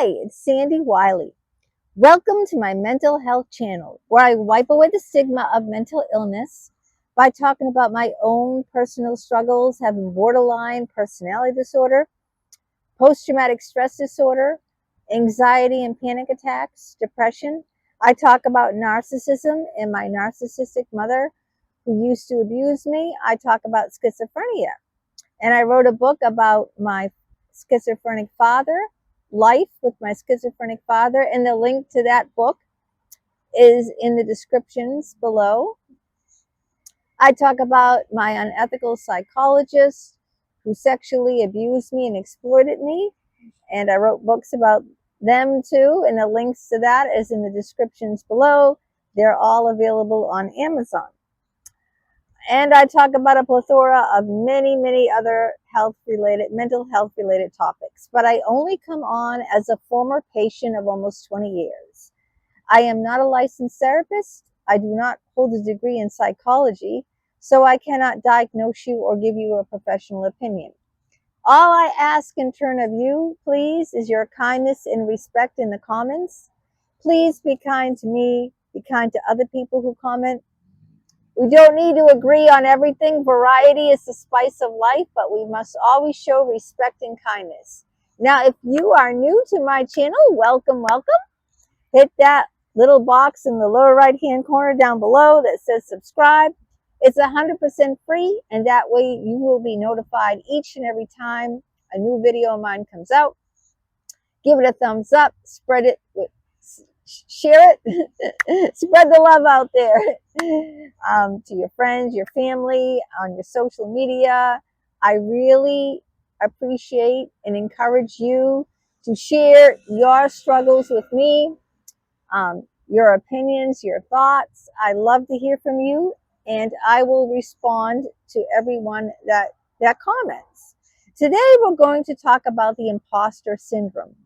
Hi, it's Sandy Wyllie. Welcome to my mental health channel, where I wipe away the stigma of mental illness by talking about my own personal struggles, having borderline personality disorder, post-traumatic stress disorder, anxiety and panic attacks, depression. I talk about narcissism and my narcissistic mother who used to abuse me. I talk about schizophrenia. And I wrote a book about my schizophrenic father, life with my schizophrenic father, and the link to that book is in the descriptions below. I talk about my unethical psychologist who sexually abused me and exploited me, and I wrote books about them too, and the links to that is in the descriptions below. They're all available on Amazon. And I talk about a plethora of many other mental health related topics. But I only come on as a former patient of almost 20 years. I am not a licensed therapist. I do not hold a degree in psychology, so I cannot diagnose you or give you a professional opinion. All I ask in turn of you, please, is your kindness and respect in the comments. Please be kind to me, be kind to other people who comment. We don't need to agree on everything. Variety is the spice of life, but we must always show respect and kindness. Now, if you are new to my channel, welcome. Hit that little box in the lower right-hand corner down below that says subscribe. It's 100% free, and that way you will be notified each and every time a new video of mine comes out. Give it a thumbs up, spread it with share it, spread the love out there to your friends, your family, on your social media. I really appreciate and encourage you to share your struggles with me, your opinions, your thoughts. I love to hear from you, and I will respond to everyone that comments. Today we're going to talk about the imposter syndrome.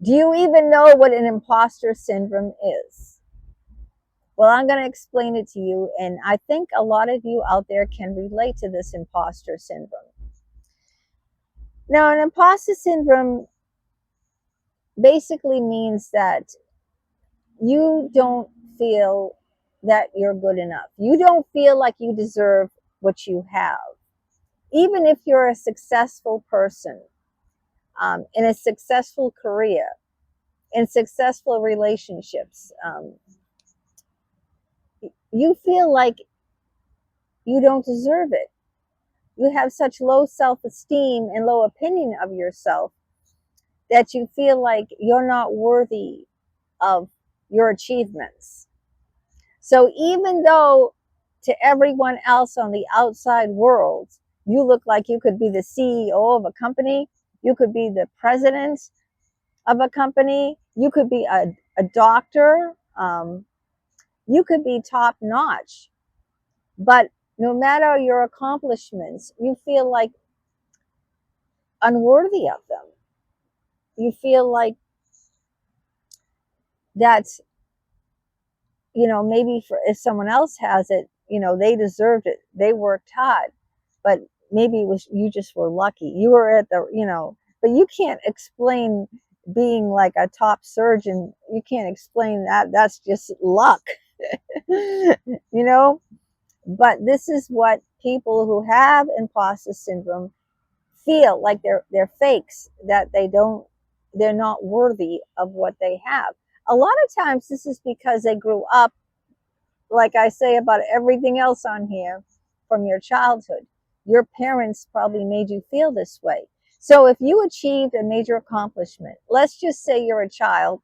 Do you even know what an imposter syndrome is? Well, I'm going to explain it to you, and I think a lot of you out there can relate to this imposter syndrome. Now, an imposter syndrome basically means that you don't feel that you're good enough. You don't feel like you deserve what you have. Even if you're a successful person, in a successful career, in successful relationships, you feel like you don't deserve it. You have such low self-esteem and low opinion of yourself that you feel like you're not worthy of your achievements. So even though to everyone else on the outside world, you look like you could be the CEO of a company, you could be the president of a company, you could be a doctor, you could be top notch, but no matter your accomplishments, you feel like unworthy of them. You feel like that's, maybe if someone else has it, they deserved it. They worked hard, but maybe it was, you just were lucky. You were at the, but you can't explain being like a top surgeon. You can't explain that. That's just luck, but this is what people who have imposter syndrome feel like. They're fakes, that they're not worthy of what they have. A lot of times this is because they grew up, like I say about everything else on here, from your childhood. Your parents probably made you feel this way. So if you achieved a major accomplishment, let's just say you're a child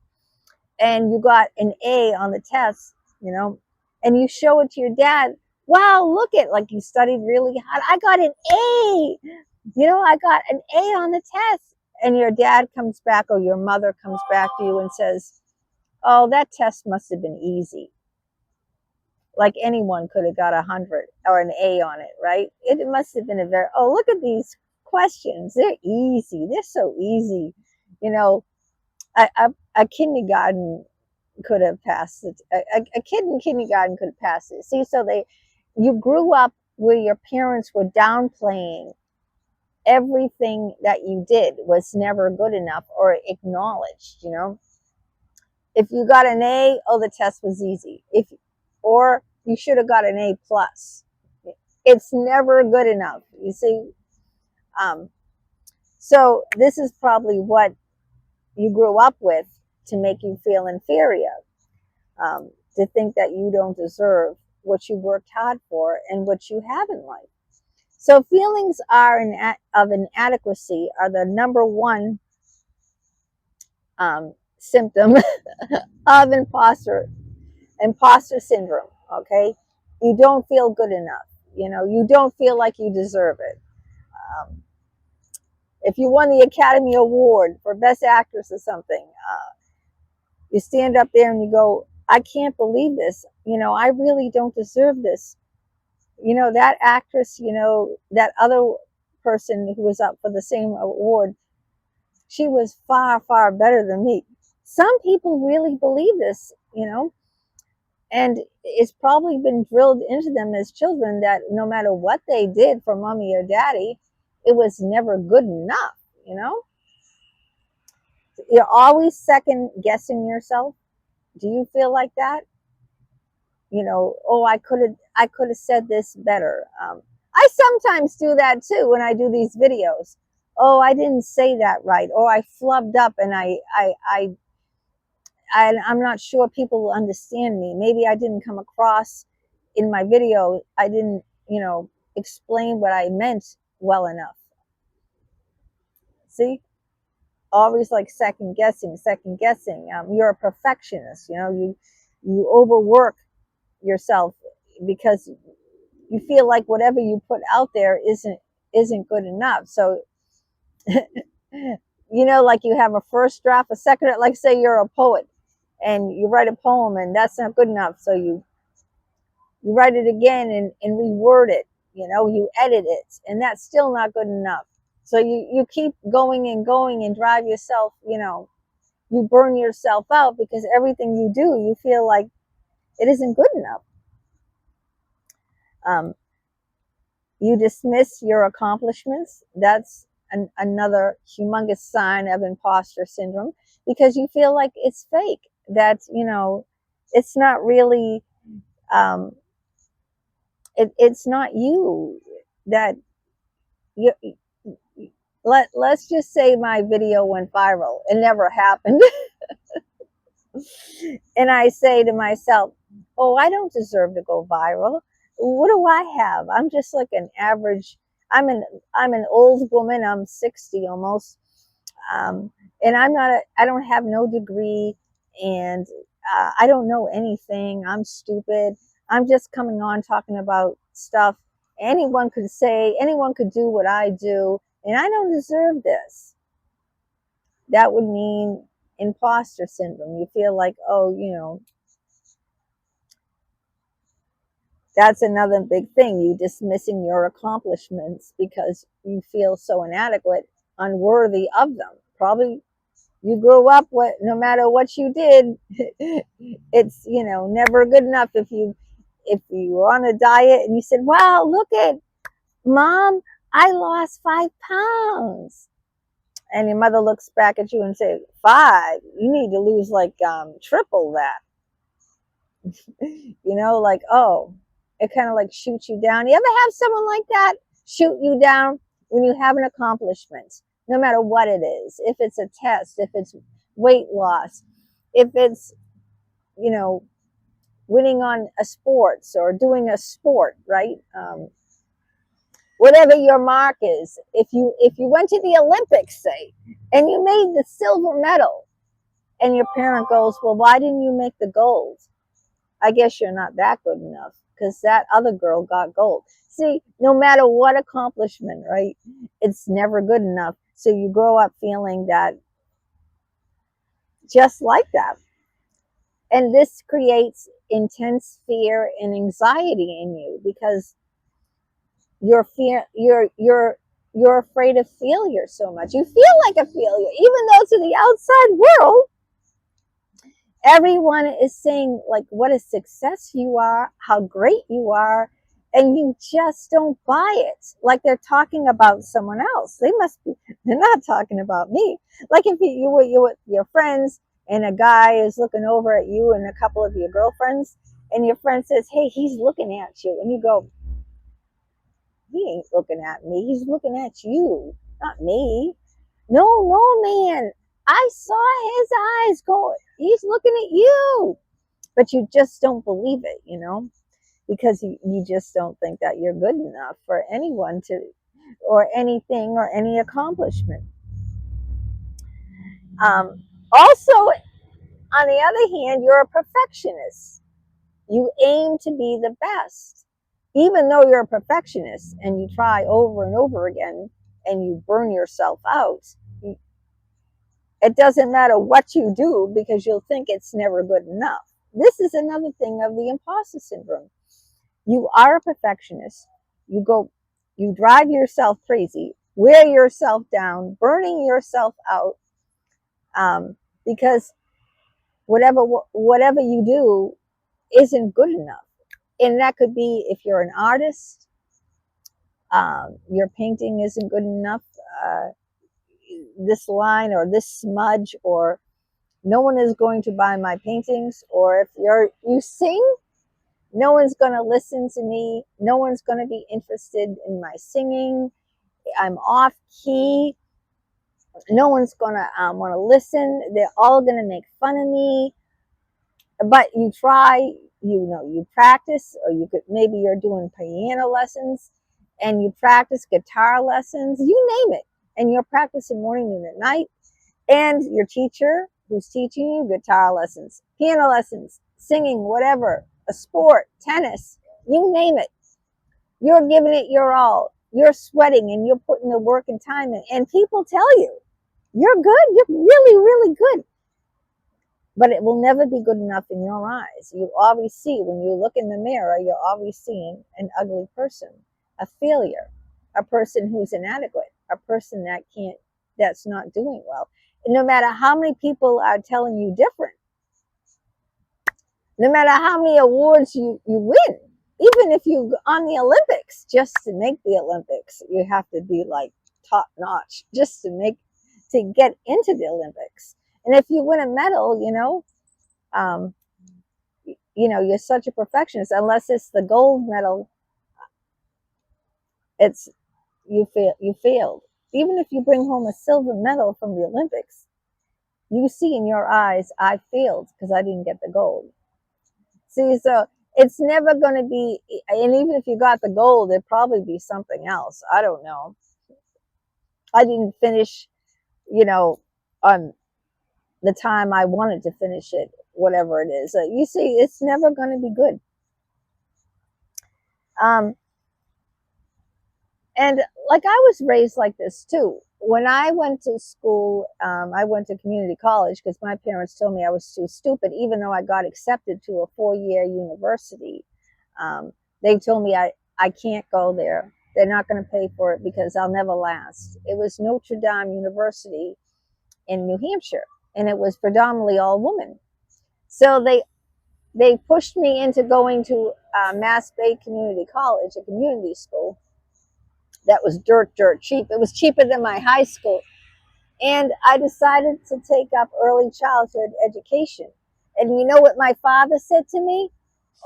and you got an A on the test, and you show it to your dad. Wow, look at, like, you studied really hard. I got an A. I got an A on the test. And your dad comes back, or your mother comes back to you and says, oh, that test must have been easy. Like anyone could have got 100 or an A on it, right? It must have been oh, look at these questions. They're easy. They're so easy. A kindergarten could have passed it. A kid in kindergarten could have passed it. See, so you grew up where your parents were downplaying everything that you did was never good enough or acknowledged, you know. If you got an A, oh, the test was easy. Or you should have got an A plus. It's never good enough, you see. Um, so this is probably what you grew up with to make you feel inferior, to think that you don't deserve what you worked hard for and what you have in life. So feelings of inadequacy are the number one symptom of imposter syndrome. Okay, you don't feel good enough. You know, you don't feel like you deserve it. Um, if you won the Academy Award for Best Actress or something, you stand up there and you go, "I can't believe this. You know, I really don't deserve this. You know, that actress. You know, that other person who was up for the same award, she was far, far better than me." Some people really believe this, you know, and it's probably been drilled into them as children that no matter what they did for mommy or daddy, it was never good enough, you know. You're always second guessing yourself. Do you feel like that? You know, oh, I could have said this better. I sometimes do that too when I do these videos. Oh, I didn't say that right, or I flubbed up and I'm not sure people will understand me. Maybe I didn't come across in my video. I didn't, you know, explain what I meant well enough. See, always like second guessing, second guessing. You're a perfectionist. You know, you overwork yourself because you feel like whatever you put out there isn't good enough. So, you know, like you have a first draft, a second, like say you're a poet and you write a poem and that's not good enough. So you write it again and reword it, you know, you edit it, and that's still not good enough. So you keep going and going and drive yourself, you know, you burn yourself out because everything you do, you feel like it isn't good enough. Um, you dismiss your accomplishments. That's another humongous sign of imposter syndrome because you feel like it's fake, that, you know, it's not really, um, it's not you, that you, let's just say my video went viral. It never happened. And I say to myself, oh, I don't deserve to go viral. What do I have? I'm just like an average. I'm an old woman. I'm 60 almost. Um, and I don't have no degree, and I don't know anything. I'm stupid. I'm just coming on talking about stuff anyone could say, anyone could do what I do, and I don't deserve this. That would mean imposter syndrome. You feel like, oh, you know, that's another big thing. You dismissing your accomplishments because you feel so inadequate, unworthy of them. Probably you grew up with, no matter what you did, it's, you know, never good enough. If you were on a diet and you said, wow, look at mom, I lost 5 pounds, and your mother looks back at you and says, 5, you need to lose like triple that. You know, like, oh, it kind of like shoots you down. You ever have someone like that shoot you down when you have an accomplishment, no matter what it is? If it's a test, if it's weight loss, if it's, you know, winning on a sports or doing a sport, right? Whatever your mark is, if you went to the Olympics, say, and you made the silver medal, and your parent goes, well, why didn't you make the gold? I guess you're not that good enough because that other girl got gold. See, no matter what accomplishment, right? It's never good enough. So you grow up feeling that, just like that. And this creates intense fear and anxiety in you because you're afraid of failure so much. You feel like a failure, even though to the outside world, everyone is saying like what a success you are, how great you are, and you just don't buy it. Like they're talking about someone else. They're not talking about me. Like if you were with your friends and a guy is looking over at you and a couple of your girlfriends, and your friend says, "Hey, he's looking at you," and you go, "He ain't looking at me. He's looking at you, not me." No, man. I saw his eyes go. He's looking at you, but you just don't believe it, because you just don't think that you're good enough for anyone to, or anything, or any accomplishment. Also, on the other hand, you're a perfectionist. You aim to be the best. Even though you're a perfectionist and you try over and over again and you burn yourself out, it doesn't matter what you do because you'll think it's never good enough. This is another thing of the imposter syndrome. You are a perfectionist. You drive yourself crazy, wear yourself down, burning yourself out, because whatever you do isn't good enough. And that could be if you're an artist, your painting isn't good enough. This line or this smudge, or no one is going to buy my paintings. Or if you sing, no one's going to listen to me. No one's going to be interested in my singing. I'm off key. No one's going to want to listen. They're all going to make fun of me. But you try, you practice, or maybe you're doing piano lessons and you practice guitar lessons, you name it. And you're practicing morning, noon, at night. And your teacher who's teaching you guitar lessons, piano lessons, singing, whatever, a sport, tennis, you name it. You're giving it your all. You're sweating and you're putting the work and time in. And people tell you, you're good. You're really, really good. But it will never be good enough in your eyes. You always see, when you look in the mirror, you're always seeing an ugly person, a failure, a person who's inadequate, a person that's not doing well. And no matter how many people are telling you different, no matter how many awards you win, even if you on the Olympics, just to make the Olympics, you have to be like top notch just to get into the Olympics. And if you win a medal, you're such a perfectionist. Unless it's the gold medal, it's you failed. Even if you bring home a silver medal from the Olympics, you see in your eyes, I failed because I didn't get the gold. See, so it's never going to be, and even if you got the gold, it'd probably be something else. I don't know. I didn't finish, on the time I wanted to finish it, whatever it is. You see, it's never going to be good. And like I was raised like this too. When I went to school, I went to community college because my parents told me I was too stupid, even though I got accepted to a 4-year university. They told me I can't go there. They're not going to pay for it because I'll never last. It was Notre Dame University in New Hampshire, and it was predominantly all women. So they pushed me into going to Mass Bay Community College, a community school that was dirt cheap. It was cheaper than my high school. And I decided to take up early childhood education. And you know what my father said to me?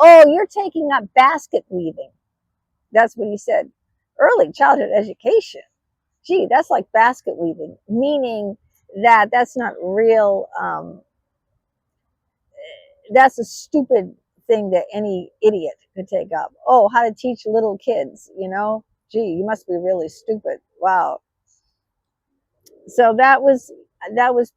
"Oh, you're taking up basket weaving." That's what he said. Early childhood education. Gee, that's like basket weaving, meaning that's not real. That's a stupid thing that any idiot could take up. Oh, how to teach little kids, Gee, you must be really stupid. Wow. So that was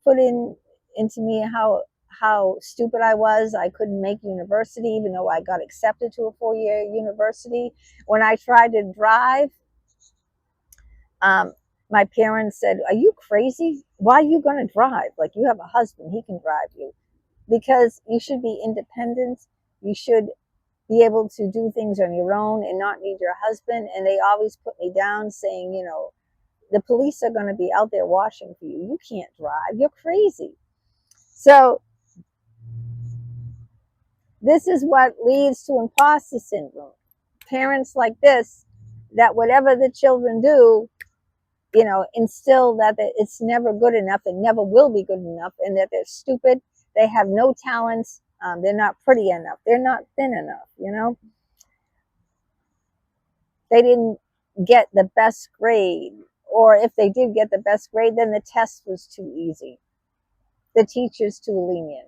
put into me how stupid I was. I couldn't make university, even though I got accepted to a 4-year university. When I tried to drive, my parents said, "Are you crazy? Why are you going to drive? Like, you have a husband, he can drive you." Because you should be independent. You should be able to do things on your own and not need your husband. And they always put me down saying, the police are going to be out there watching for you. You can't drive. You're crazy. So this is what leads to imposter syndrome. parents like this, that whatever the children do, instill that it's never good enough, it never will be good enough, and that they're stupid, they have no talents, they're not pretty enough, they're not thin enough, they didn't get the best grade, or if they did get the best grade, then the test was too easy, the teacher's too lenient.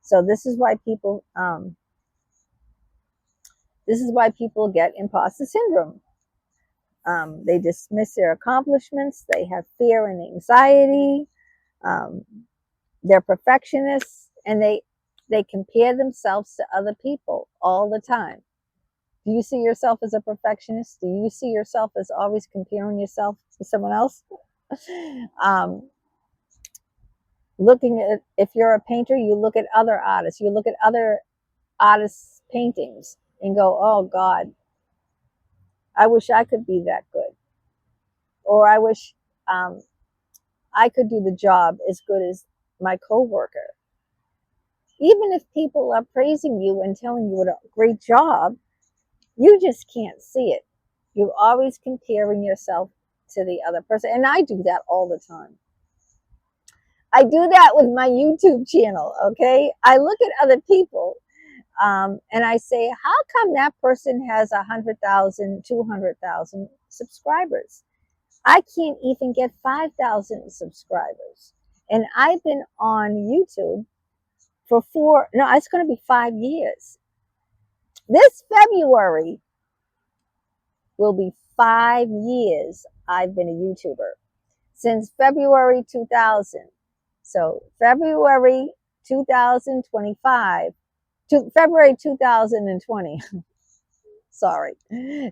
So this is why people get imposter syndrome. They dismiss their accomplishments, they have fear and anxiety, um, they're perfectionists, and they compare themselves to other people all the time. Do you see yourself as a perfectionist? Do you see yourself as always comparing yourself to someone else? um, Looking at, if you're a painter, you look at other artists, you look at other artists' paintings and go, oh God, I wish I could be that good. Or I wish um, I could do the job as good as my coworker. Even if people are praising you and telling you what a great job, you just can't see it. You're always comparing yourself to the other person. And I do that all the time. I do that with my YouTube channel, okay? I look at other people and I say, how come that person has 100,000, 200,000 subscribers? I can't even get 5,000 subscribers. And I've been on YouTube for it's going to be 5 years. This February will be 5 years I've been a YouTuber. Since February 2000. So February 2025 to February 2020. Sorry.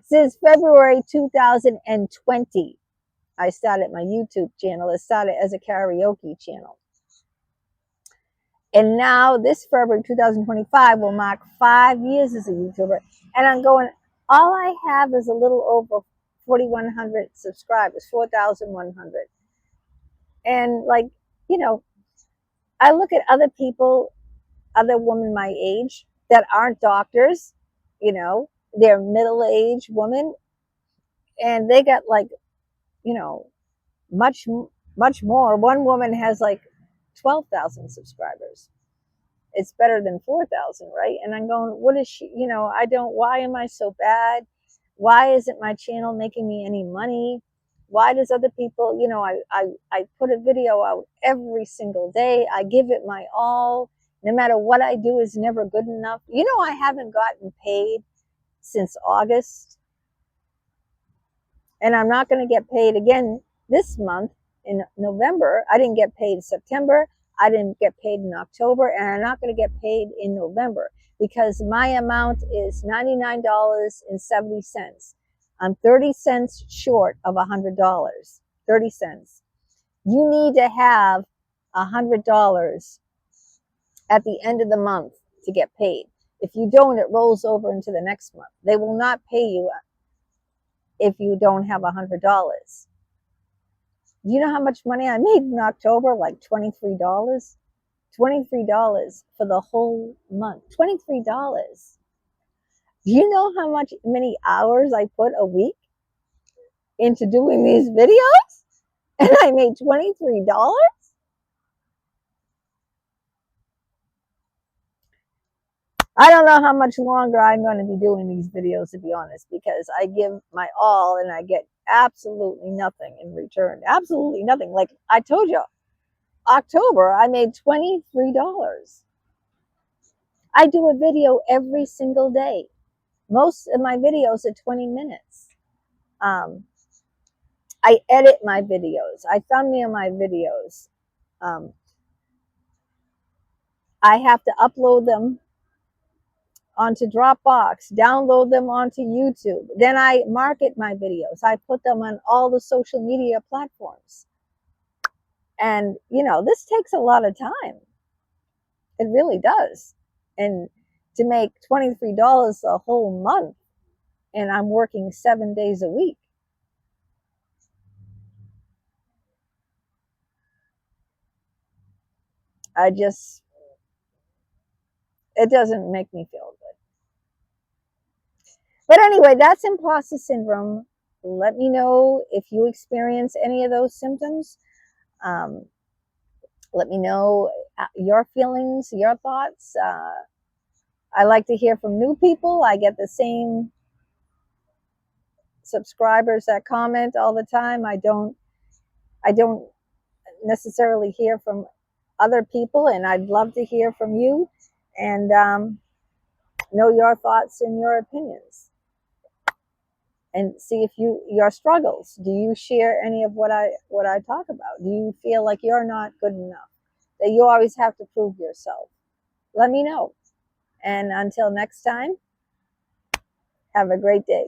Since February 2020, I started my YouTube channel. It started as a karaoke channel. And now this February 2025 will mark 5 years as a YouTuber. And I'm going, all I have is a little over 4,100 subscribers, 4,100. And I look at other people, other women my age that aren't doctors, they're middle-aged women, and they got you know, much, much more. One woman has 12,000 subscribers. It's better than 4,000, right? And I'm going, what is she, why am I so bad? Why isn't my channel making me any money? Why does other people, I put a video out every single day. I give it my all. No matter what I do is never good enough. I haven't gotten paid since August. And I'm not going to get paid again this month in November. I didn't get paid in September. I didn't get paid in October, and I'm not going to get paid in November because my amount is $99.70. I'm 30 cents short of $100. 30 cents. You need to have $100 at the end of the month to get paid. If you don't, it rolls over into the next month. They will not pay you if you don't have $100. Do you know how much money I made in October? Like $23. $23 for the whole month. $23. Do you know how many hours I put a week into doing these videos? And I made $23? I don't know how much longer I'm going to be doing these videos, to be honest, because I give my all and I get absolutely nothing in return. Absolutely nothing. Like I told you, October, I made $23. I do a video every single day. Most of my videos are 20 minutes. I edit my videos. I thumbnail my videos. I have to upload them onto Dropbox, download them onto YouTube. Then I market my videos. I put them on all the social media platforms. And, this takes a lot of time. It really does. And to make $23 a whole month, and I'm working 7 days a week. It doesn't make me feel good. But anyway, that's imposter syndrome. Let me know if you experience any of those symptoms. Um, let me know your feelings, your thoughts. I like to hear from new people. I get the same subscribers that comment all the time. I don't necessarily hear from other people, and I'd love to hear from you and know your thoughts and your opinions, and see if your struggles. Do you share any of what I talk about? Do you feel like you're not good enough? That you always have to prove yourself? Let me know. And until next time, have a great day.